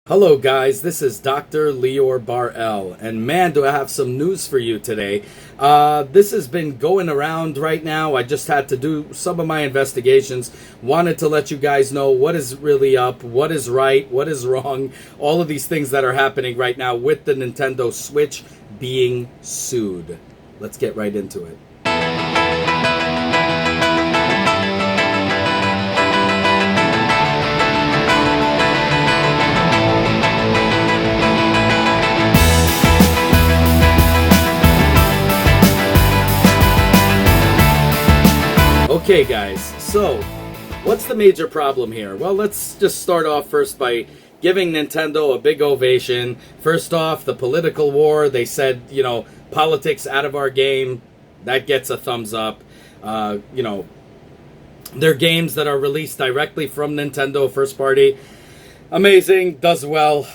Hello guys, this is Dr. Lior Bar-El, and man do I have some news for you today. This has been going around right now. I just had to do some of my investigations. Wanted to let you guys know what is really up, what is right, what is wrong, all of these things that are happening right now with the Nintendo Switch being sued. Let's get right into it. Okay guys, so what's the major problem here? Well, let's just start off first by giving Nintendo a big ovation. First off, the political war, they said, politics out of our game. That gets a thumbs up. Their games that are released directly from Nintendo first party, amazing, does well.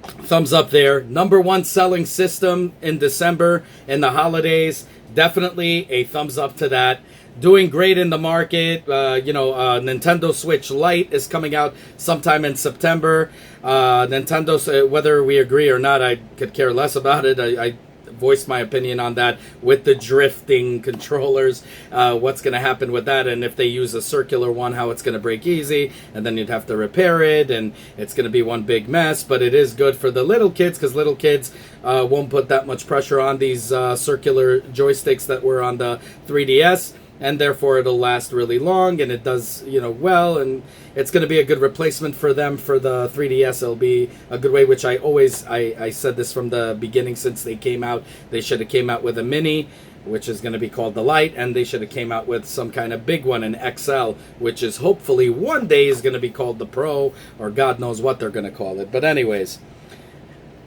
Thumbs up there. Number one selling system in December in the holidays, definitely a thumbs up to that. Doing great in the market. Nintendo Switch Lite is coming out sometime in September. Nintendo, whether we agree or not, I could care less about it. I voiced my opinion on that with the drifting controllers. What's going to happen with that, and if they use a circular one, how it's going to break easy, and then you'd have to repair it, and it's going to be one big mess. But it is good for the little kids, because little kids won't put that much pressure on these circular joysticks that were on the 3DS. And therefore it'll last really long, and it does, well, and it's going to be a good replacement for them for the 3DS. It'll be a good way, which I said this from the beginning since they came out. They should have came out with a mini, which is going to be called the Lite, and they should have came out with some kind of big one, an XL, which is hopefully one day is going to be called the Pro, or God knows what they're going to call it. But anyways,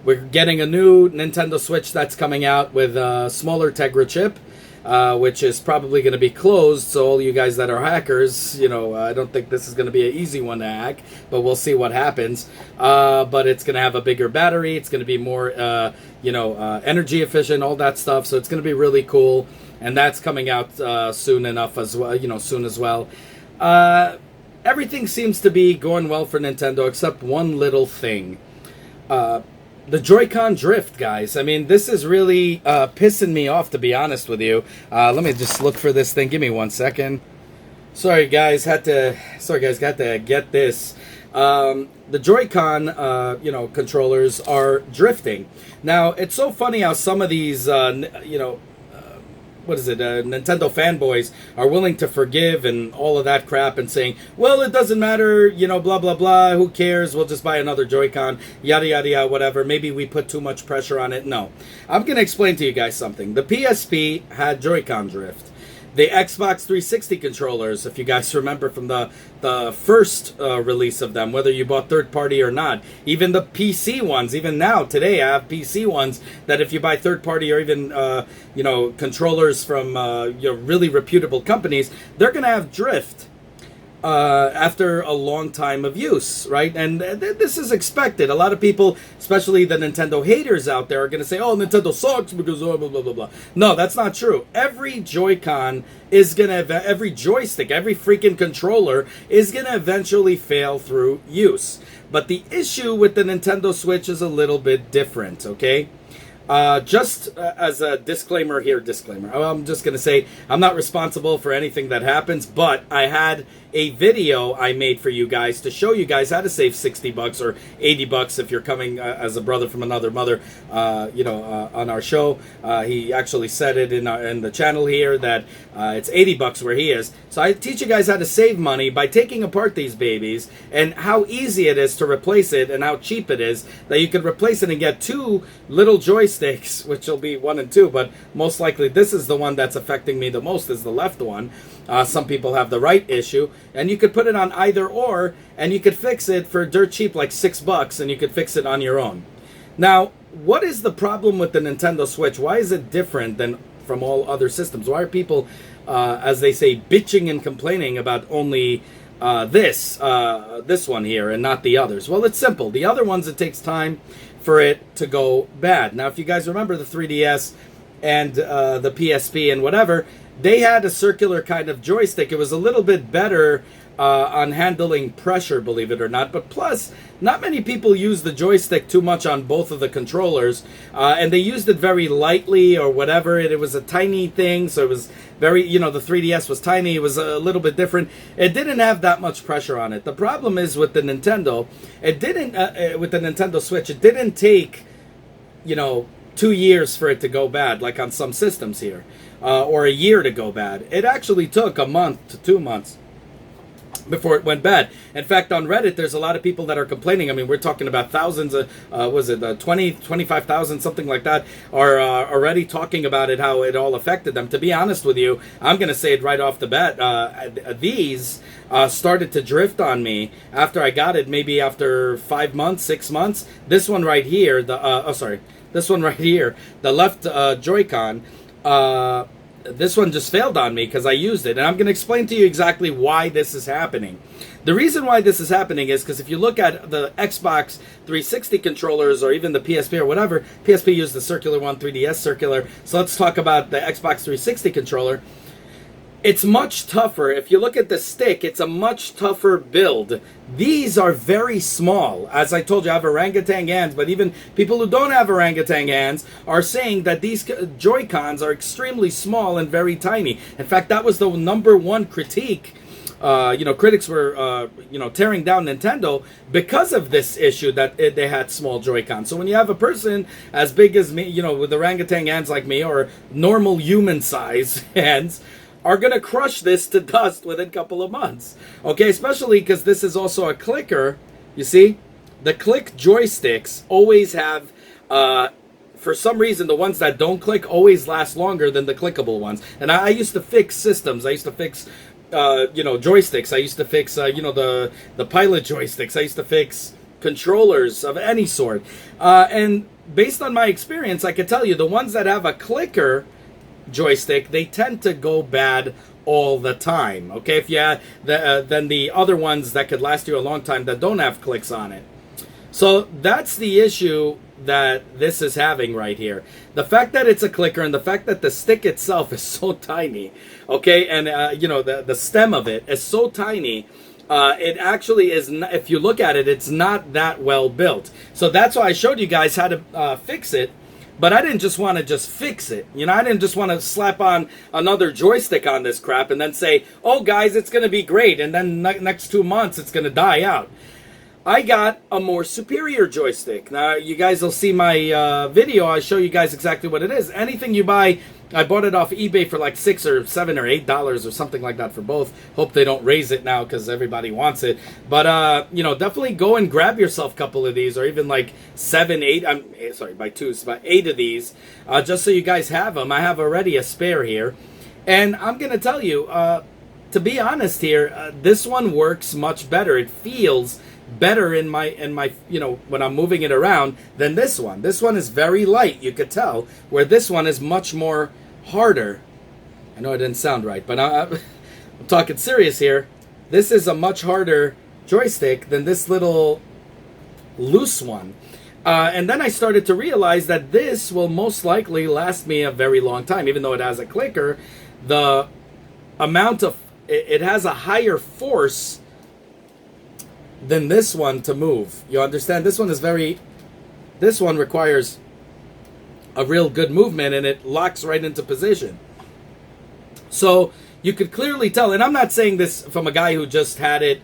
we're getting a new Nintendo Switch that's coming out with a smaller Tegra chip. Which is probably going to be closed, so all you guys that are hackers, I don't think this is going to be an easy one to hack, but we'll see what happens. But it's going to have a bigger battery, it's going to be more, energy efficient, all that stuff, so it's going to be really cool, and that's coming out soon enough as well, soon as well. Everything seems to be going well for Nintendo, except one little thing. The Joycon drift, guys. I mean, this is really pissing me off, to be honest with you. Let me just look for this thing. Give me 1 second. Sorry, guys. Got to get this. The Joycon, controllers are drifting. Now, it's so funny how some of these, Nintendo fanboys are willing to forgive and all of that crap and saying, well, it doesn't matter, blah, blah, blah, who cares, we'll just buy another Joy-Con, yada, yada, yada, whatever, maybe we put too much pressure on it. No. I'm going to explain to you guys something. The PSP had Joy-Con drift. The Xbox 360 controllers, if you guys remember from the first release of them, whether you bought third party or not, even the PC ones, even now, today, I have PC ones that if you buy third party or even, controllers from, really reputable companies, they're going to have drift. After a long time of use, right? And this is expected. A lot of people, especially the Nintendo haters out there, are going to say, oh, Nintendo sucks because blah, blah, blah, blah, blah. No, that's not true. Every Joy-Con is going to, every joystick, every freaking controller is going to eventually fail through use. But the issue with the Nintendo Switch is a little bit different, okay? Just as a disclaimer here, I'm just going to say I'm not responsible for anything that happens, but I had a video I made for you guys to show you guys how to save $60 or $80 if you're coming as a brother from another mother, on our show. He actually said it in the channel here that it's $80 where he is. So I teach you guys how to save money by taking apart these babies and how easy it is to replace it and how cheap it is that you could replace it and get two little joysticks, which will be 1 and 2, but most likely this is the one that's affecting me the most, is the left one. Some people have the right issue, and you could put it on either or, and you could fix it for dirt cheap, like $6, and you could fix it on your own. Now, what is the problem with the Nintendo Switch? Why is it different than from all other systems? Why are people, as they say, bitching and complaining about only this one here and not the others? Well, it's simple. The other ones, it takes time for it to go bad. Now, if you guys remember the 3DS and the PSP and whatever, they had a circular kind of joystick. It was a little bit better on handling pressure, believe it or not. But plus, not many people use the joystick too much on both of the controllers, and they used it very lightly or whatever. It was a tiny thing, so it was very, you know, the 3DS was tiny. It was a little bit different. It didn't have that much pressure on it. The problem is with the Nintendo, it didn't, with the Nintendo Switch, it didn't take, you know, 2 years for it to go bad, like on some systems here, or a year to go bad. It actually took a month to 2 months before it went bad. In fact, on Reddit, there's a lot of people that are complaining. I mean, we're talking about thousands of, 25,000, something like that, are already talking about it, how it all affected them. To be honest with you, I'm going to say it right off the bat. These started to drift on me after I got it, maybe after 5 months, 6 months. This one right here, this one right here, the left Joy-Con, this one just failed on me because I used it. And I'm going to explain to you exactly why this is happening. The reason why this is happening is because if you look at the Xbox 360 controllers or even the PSP or whatever, PSP used the circular one, 3DS circular. So let's talk about the Xbox 360 controller. It's much tougher. If you look at the stick, it's a much tougher build. These are very small. As I told you, I have orangutan hands, but even people who don't have orangutan hands are saying that these Joy-Cons are extremely small and very tiny. In fact, that was the #1 critique. Critics were, tearing down Nintendo because of this issue that they had small Joy-Cons. So when you have a person as big as me, with orangutan hands like me, or normal human size hands, are going to crush this to dust within a couple of months. Okay, especially because this is also a clicker. You see, the click joysticks always have, for some reason, the ones that don't click always last longer than the clickable ones. And I used to fix systems. I used to fix, joysticks. I used to fix, the pilot joysticks. I used to fix controllers of any sort. And based on my experience, I can tell you the ones that have a clicker joystick, they tend to go bad all the time. Okay, if you have then the other ones that could last you a long time that don't have clicks on it. So that's the issue that this is having right here. The fact that it's a clicker and the fact that the stick itself is so tiny, okay, and the stem of it is so tiny. It actually is, if you look at it, it's not that well built. So that's why I showed you guys how to fix it. But I didn't just want to just fix it. I didn't just want to slap on another joystick on this crap and then say, oh, guys, it's going to be great. And then next 2 months, it's going to die out. I got a more superior joystick. Now, you guys will see my video. I show you guys exactly what it is. Anything you buy, I bought it off eBay for like $6 or $7 or $8 or something like that for both. Hope they don't raise it now because everybody wants it. But, definitely go and grab yourself a couple of these, or even like 7, 8. By 2, it's about 8 of these, just so you guys have them. I have already a spare here. And I'm going to tell you, to be honest here, this one works much better. It feels better in my when I'm moving it around than this one. This one is very light, you could tell, where this one is much more harder. I know it didn't sound right, but I'm talking serious here. This is a much harder joystick than this little loose one. And then I started to realize that this will most likely last me a very long time. Even though it has a clicker, the amount of it has a higher force than this one to move. You understand? This one requires a real good movement, and it locks right into position. So you could clearly tell, and I'm not saying this from a guy who just had it,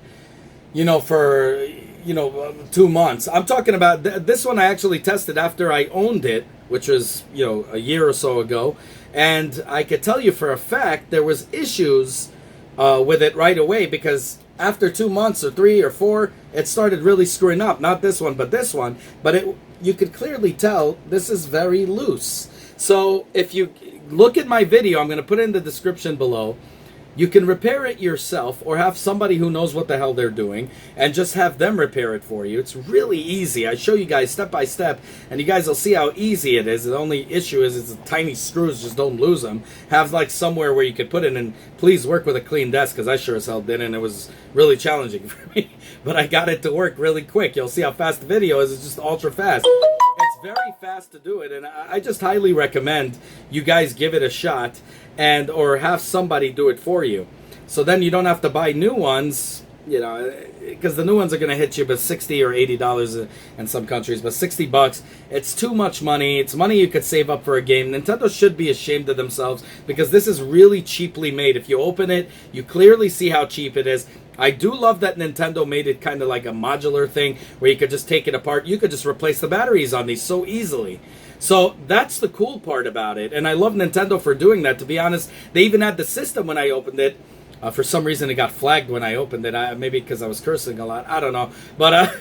for 2 months. I'm talking about this one I actually tested after I owned it, which was, a year or so ago, and I could tell you for a fact there was issues with it right away, because after 2 months or 3 or 4, it started really screwing up. Not this one, but this one. But you could clearly tell this is very loose. So if you look at my video, I'm going to put it in the description below. You can repair it yourself, or have somebody who knows what the hell they're doing and just have them repair it for you. It's really easy. I show you guys step by step, and you guys will see how easy it is. The only issue is it's tiny screws, just don't lose them. Have like somewhere where you could put it, and please work with a clean desk, because I sure as hell didn't, and it was really challenging for me. But I got it to work really quick. You'll see how fast the video is. It's just ultra fast. It's very fast to do it, and I just highly recommend you guys give it a shot, or have somebody do it for you. So then you don't have to buy new ones, because the new ones are going to hit you with $60 or $80 in some countries, but $60, it's too much money. It's money you could save up for a game. Nintendo should be ashamed of themselves, because this is really cheaply made. If you open it, you clearly see how cheap it is. I do love that Nintendo made it kind of like a modular thing where you could just take it apart. You could just replace the batteries on these so easily. So that's the cool part about it. And I love Nintendo for doing that. To be honest, they even had the system when I opened it. For some reason, it got flagged when I opened it. Maybe because I was cursing a lot. I don't know. But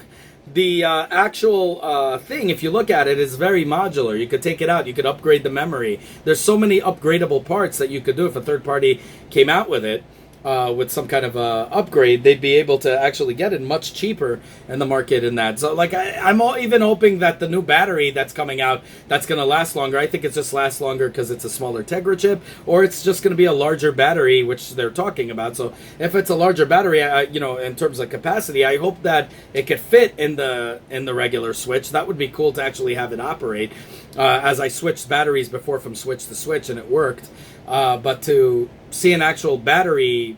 the actual thing, if you look at it, is very modular. You could take it out. You could upgrade the memory. There's so many upgradable parts that you could do if a third party came out with it. With some kind of upgrade, they'd be able to actually get it much cheaper in the market in that. So, like, I'm even hoping that the new battery that's coming out, that's going to last longer. I think it just lasts longer because it's a smaller Tegra chip, or it's just going to be a larger battery, which they're talking about. So, if it's a larger battery, in terms of capacity, I hope that it could fit in the regular Switch. That would be cool to actually have it operate. As I switched batteries before from Switch to Switch, and it worked. But to see an actual battery,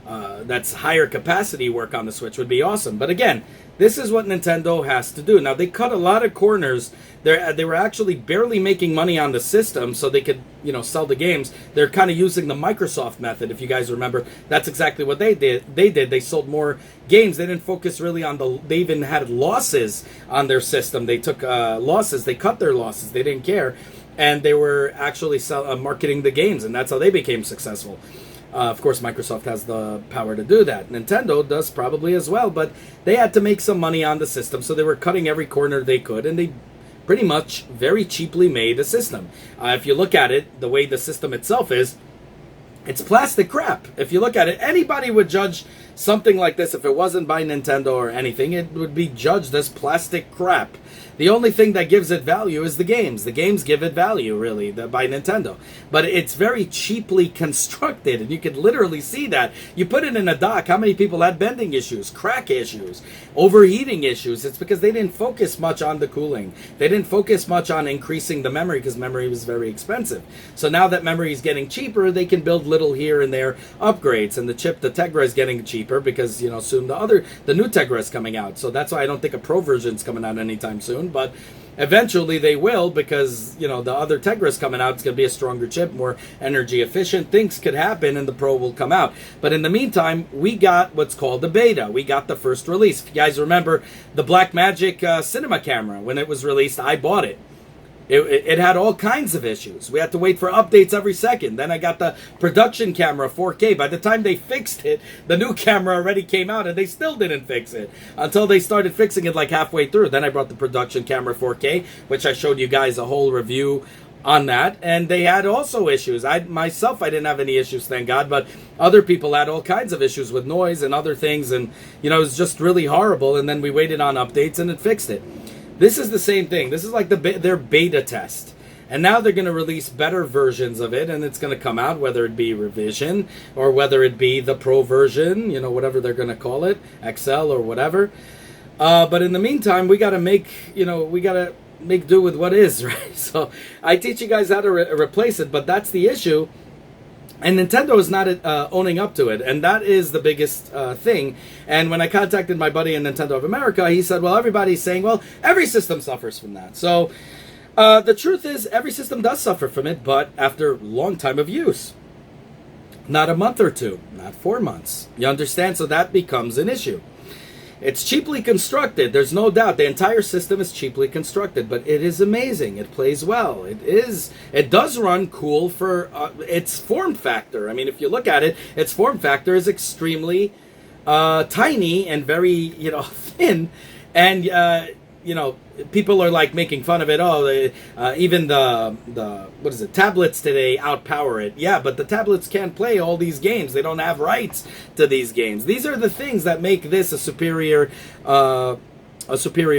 that's higher capacity work on the Switch would be awesome. But again, this is what Nintendo has to do. Now, they cut a lot of corners. They were actually barely making money on the system so they could, sell the games. They're kind of using the Microsoft method, if you guys remember. That's exactly what they did. They sold more games. They didn't focus really on they even had losses on their system. They took losses. They cut their losses. They didn't care. And they were actually marketing the games, and that's how they became successful. Of course, Microsoft has the power to do that. Nintendo does probably as well, but they had to make some money on the system, so they were cutting every corner they could, and they pretty much very cheaply made a system. If you look at it, the way the system itself is, it's plastic crap. If you look at it, anybody would judge something like this, if it wasn't by Nintendo or anything, it would be judged as plastic crap. The only thing that gives it value is the games. The games give it value, really, by Nintendo. But it's very cheaply constructed, and you could literally see that. You put it in a dock, how many people had bending issues, crack issues, overheating issues? It's because they didn't focus much on the cooling. They didn't focus much on increasing the memory, because memory was very expensive. So now that memory is getting cheaper, they can build little here and there upgrades. And the Tegra is getting cheaper because, soon the new Tegra is coming out. So that's why I don't think a Pro version is coming out anytime soon. But eventually they will, because the other Tegra is coming out. It's going to be a stronger chip, more energy efficient. Things could happen and the Pro will come out. But in the meantime, we got what's called the beta. We got the first release. If you guys remember the Blackmagic cinema camera, when it was released, I bought it. It had all kinds of issues. We had to wait for updates every second. Then I got the production camera 4K. By the time they fixed it, the new camera already came out, and they still didn't fix it until they started fixing it like halfway through. Then I brought the production camera 4K, which I showed you guys a whole review on that, and they had also issues. I didn't have any issues, thank God, but other people had all kinds of issues with noise and other things, and it was just really horrible. And then we waited on updates, and it fixed it. This is the same thing. This is like their beta test. And now they're going to release better versions of it, and it's going to come out, whether it be revision or whether it be the Pro version, whatever they're going to call it, XL or whatever. But in the meantime, we got to make do with what is, right? So I teach you guys how to replace it, but that's the issue. And Nintendo is not owning up to it, and that is the biggest thing. And when I contacted my buddy in Nintendo of America, he said, well, everybody's saying, well, every system suffers from that. So the truth is, every system does suffer from it, but after a long time of use. Not a month or two, not 4 months. You understand? So that becomes an issue. It's cheaply constructed. There's no doubt. The entire system is cheaply constructed, but it is amazing. It plays well. It does run cool for its form factor. I mean, if you look at it, its form factor is extremely tiny and very, thin. And, people are like making fun of it. Even the tablets today outpower it. Yeah, but the tablets can't play all these games. They don't have rights to these games. These are the things that make this a superior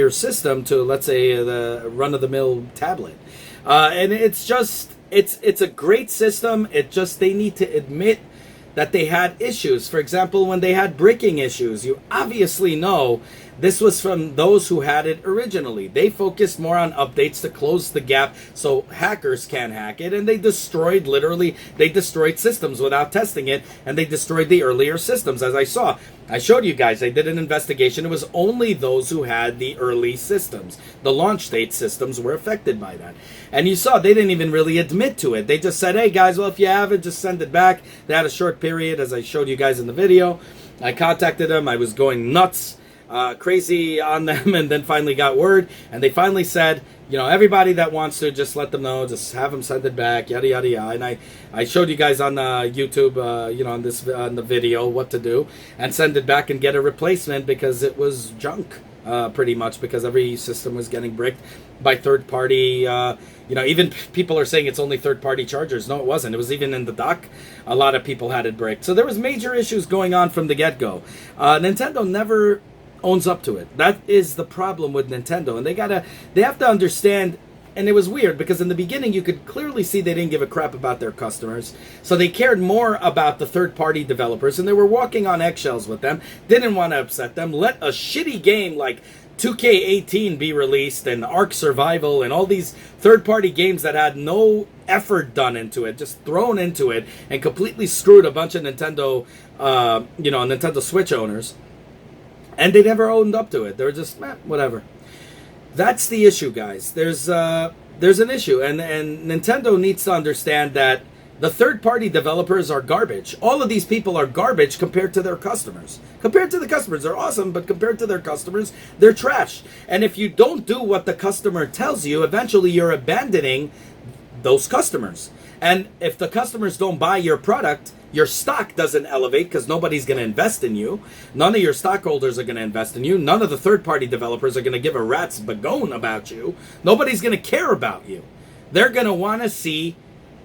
system to, let's say, the run-of-the-mill tablet. And it's a great system. They need to admit that they had issues. For example, when they had breaking issues, you obviously know This was from those who had it originally. They focused more on updates to close the gap so hackers can hack it, and they destroyed, literally, they destroyed systems without testing it, and they destroyed the earlier systems, as I saw. I showed you guys, I did an investigation. It was only those who had the early systems. The launch date systems were affected by that. And you saw, they didn't even really admit to it. They just said, hey guys, well, if you have it, just send it back. They had a short period, as I showed you guys in the video. I contacted them. I was going nuts, crazy on them, and then finally got word. And they finally said, you know, everybody that wants to, just let them know, just have them send it back, yada, yada, yada. And I showed you guys on YouTube, you know, on the video what to do, and send it back and get a replacement, because it was junk, pretty much, because every system was getting bricked by third-party, you know, even people are saying it's only third-party chargers. No, it wasn't. It was even in the dock. A lot of people had it bricked. So there was major issues going on from the get-go. Nintendo never owns up to it. That is the problem with Nintendo, and they have to understand. And it was weird, because in the beginning you could clearly see they didn't give a crap about their customers, so they cared more about the third-party developers, and they were walking on eggshells with them, didn't want to upset them, let a shitty game like 2K18 be released, and Ark Survival, and all these third-party games that had no effort done into it, just thrown into it, and completely screwed a bunch of Nintendo, you know, Nintendo Switch owners. And they never owned up to it. They were just, whatever. That's the issue, guys. There's an issue, and Nintendo needs to understand that the third-party developers are garbage. All of these people are garbage compared to their customers. Compared to the customers, they're awesome, but compared to their customers, they're trash. And if you don't do what the customer tells you, eventually you're abandoning those customers. And if the customers don't buy your product, your stock doesn't elevate, because nobody's going to invest in you. None of your stockholders are going to invest in you. None of the third-party developers are going to give a rat's bagone about you. Nobody's going to care about you. They're going to want to see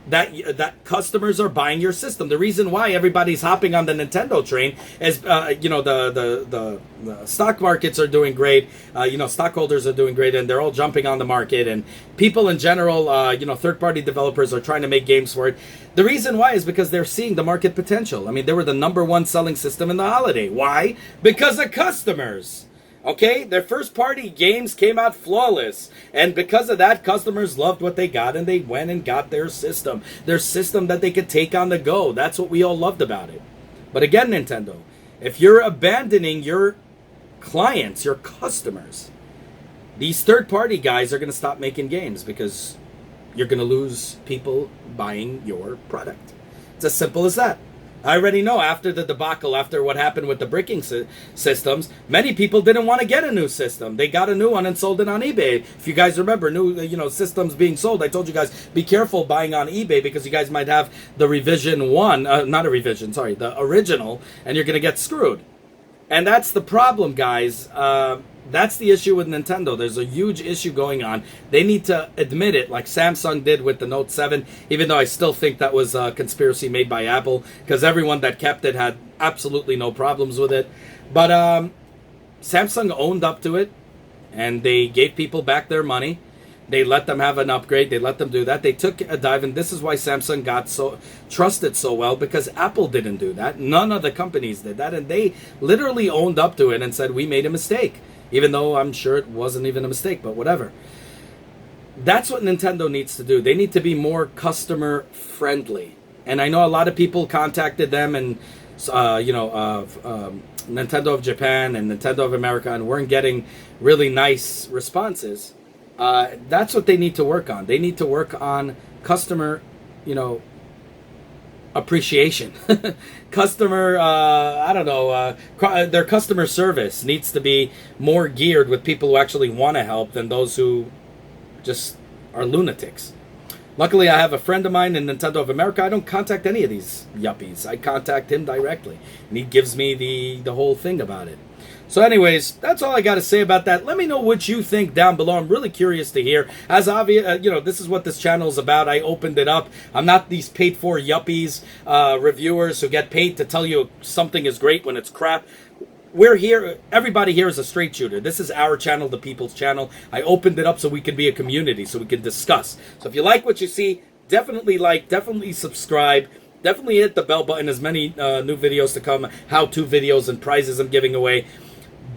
that customers are buying your system. The reason why everybody's hopping on the Nintendo train is, you know, the stock markets are doing great. You know, stockholders are doing great, and they're all jumping on the market. And people in general, you know, third-party developers are trying to make games for it. The reason why is because they're seeing the market potential. I mean, they were the #1 selling system in the holiday. Why? Because of customers. Okay, their first-party games came out flawless, and because of that, customers loved what they got, and they went and got their system that they could take on the go. That's what we all loved about it. But again, Nintendo, if you're abandoning your clients, your customers, these third-party guys are going to stop making games, because you're going to lose people buying your product. It's as simple as that. I already know, after the debacle, after what happened with the bricking systems, many people didn't want to get a new system. They got a new one and sold it on eBay. If you guys remember, new, you know, systems being sold, I told you guys, be careful buying on eBay, because you guys might have the revision one, not a revision, sorry, the original, and you're going to get screwed. And that's the problem, guys. That's the issue with Nintendo. There's a huge issue going on. They need to admit it, like Samsung did with the Note 7, even though I still think that was a conspiracy made by Apple, because everyone that kept it had absolutely no problems with it. But Samsung owned up to it, and they gave people back their money. They let them have an upgrade. They let them do that. They took a dive, and this is why Samsung got so trusted so well, because Apple didn't do that. None of the companies did that, and they literally owned up to it and said, we made a mistake. Even though I'm sure it wasn't even a mistake, but whatever. That's what Nintendo needs to do. They need to be more customer friendly. And I know a lot of people contacted them, and you know, Nintendo of Japan and Nintendo of America, and weren't getting really nice responses. That's what they need to work on. They need to work on customer, you know, appreciation. Customer, I don't know, their customer service needs to be more geared with people who actually want to help than those who just are lunatics. Luckily, I have a friend of mine in Nintendo of America. I don't contact any of these yuppies. I contact him directly, and he gives me the whole thing about it. So anyways, that's all I got to say about that. Let me know what you think down below. I'm really curious to hear. As obvious, you know, this is what this channel is about. I opened it up. I'm not these paid-for yuppies, reviewers who get paid to tell you something is great when it's crap. We're here. Everybody here is a straight shooter. This is our channel, the people's channel. I opened it up so we could be a community, so we could discuss. So if you like what you see, definitely like, definitely subscribe. Definitely hit the bell button. As many new videos to come, how-to videos and prizes I'm giving away.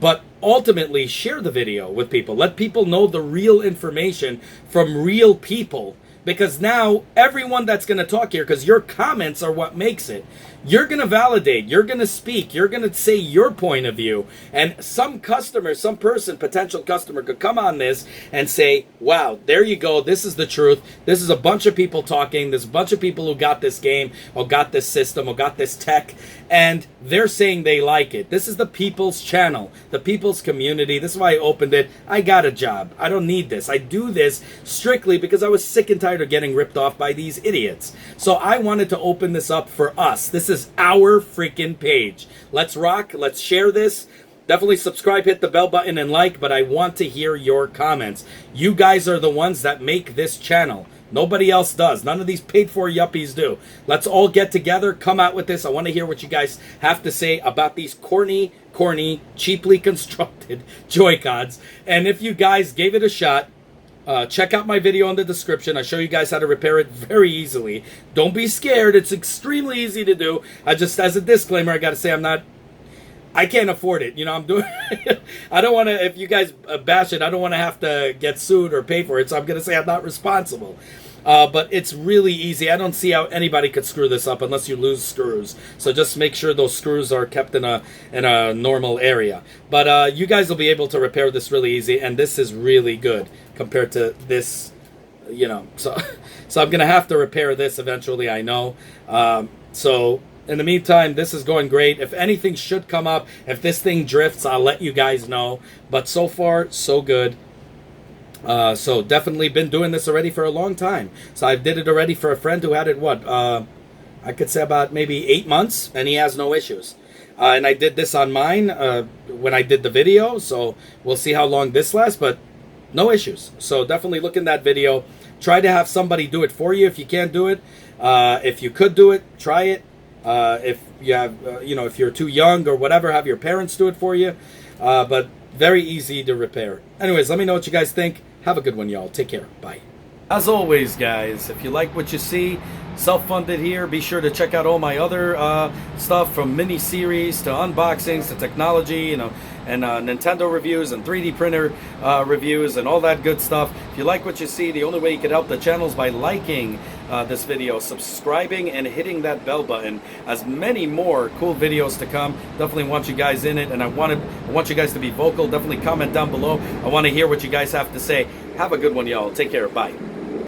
But ultimately, share the video with people. Let people know the real information from real people. Because now, everyone that's going to talk here, because your comments are what makes it, you're going to validate, you're going to speak, you're going to say your point of view. And some customer, some person, potential customer could come on this and say, wow, there you go, this is the truth. This is a bunch of people talking. There's a bunch of people who got this game, or got this system, or got this tech, and they're saying they like it. This is the people's channel, the people's community. This is why I opened it. I got a job. I don't need this. I do this strictly because I was sick and tired of getting ripped off by these idiots. So I wanted to open this up for us. This is our freaking page. Let's rock. Let's share this. Definitely subscribe, hit the bell button, and like, but I want to hear your comments. You guys are the ones that make this channel. Nobody else does. None of these paid-for yuppies do. Let's all get together, come out with this. I want to hear what you guys have to say about these corny, cheaply constructed Joy-Cons. And if you guys gave it a shot, check out my video in the description. I show you guys how to repair it very easily. Don't be scared. It's extremely easy to do. I just, as a disclaimer, I got to say I can't afford it. You know, I'm doing, I don't want to, if you guys bash it, I don't want to have to get sued or pay for it. So I'm going to say I'm not responsible. But it's really easy. I don't see how anybody could screw this up unless you lose screws. So just make sure those screws are kept in a normal area. But you guys will be able to repair this really easy. And this is really good compared to this, you know. So I'm going to have to repair this eventually, I know. So in the meantime, this is going great. If anything should come up, if this thing drifts, I'll let you guys know. But so far, so good. So definitely been doing this already for a long time. So I did it already for a friend who had it, I could say about maybe 8 months, and he has no issues. And I did this on mine when I did the video, so we'll see how long this lasts, but no issues. So definitely look in that video. Try to have somebody do it for you if you can't do it. If you could do it, try it. If you have, if you're too young or whatever, have your parents do it for you. But very easy to repair. Anyways, let me know what you guys think. Have a good one, y'all. Take care. Bye. As always, guys, if you like what you see, self-funded here, be sure to check out all my other stuff, from mini-series to unboxings to technology, and Nintendo reviews and 3D printer reviews and all that good stuff. If you like what you see, the only way you can help the channel is by liking this video, subscribing, and hitting that bell button. As many more cool videos to come. Definitely want you guys in it, and I want you guys to be vocal. Definitely comment down below. I want to hear what you guys have to say. Have a good one, y'all. Take care. Bye.